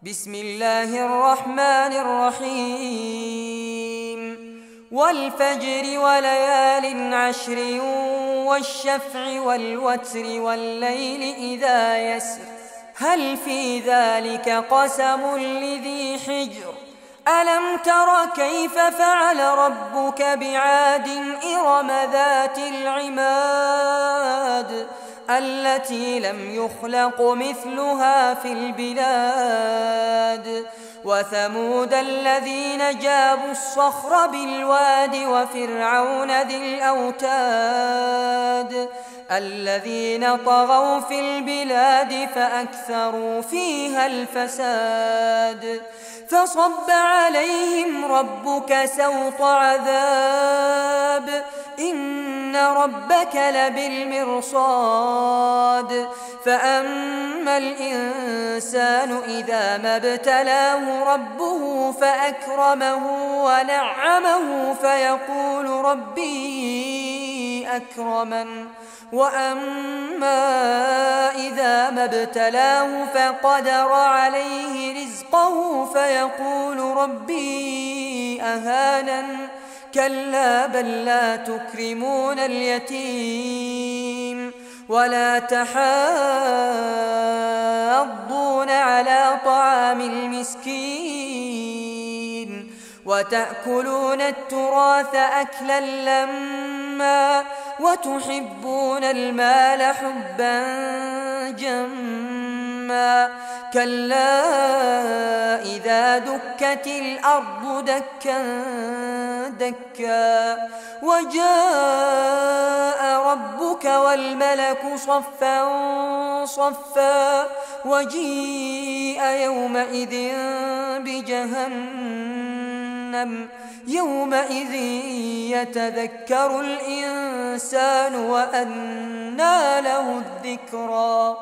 بسم الله الرحمن الرحيم والفجر وليال عشر والشفع والوتر والليل إذا يسر هل في ذلك قسم لذي حجر ألم تر كيف فعل ربك بعاد إرم ذات العماد التي لم يخلق مثلها في البلاد وثمود الذين جابوا الصخر بالواد وفرعون ذي الأوتاد الذين طغوا في البلاد فأكثروا فيها الفساد فصب عليهم ربك سوط عذاب إن ربك لبالمرصاد فأما الإنسان إذا ما ابتلاه ربه فأكرمه ونعمه فيقول ربي أكرمن وأما إذا ما ابتلاه فقدر عليه رزقه فيقول ربي أهانن كلا بل لا تكرمون اليتيم ولا تحاضون على طعام المسكين وتأكلون التراث أكلا لما وتحبون المال حبا جما كلا إذا دكت الأرض دكا دكا وجاء ربك والملك صفا صفا وجيء يومئذ بجهنم يومئذ يتذكر الإنسان وأنى له الذكرى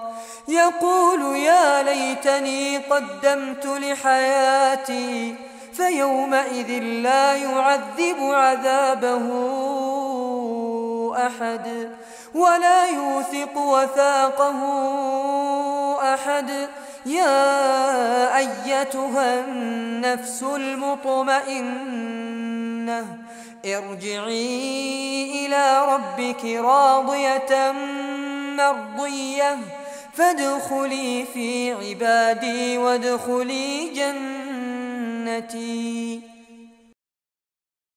يقول يا ليتني قدمت لحياتي فيومئذ لا يعذب عذابه أحد ولا يوثق وثاقه أحد يا أيتها النفس المطمئنة ارجعي إلى ربك راضية مرضية فادخلي في عبادي وادخلي جنتي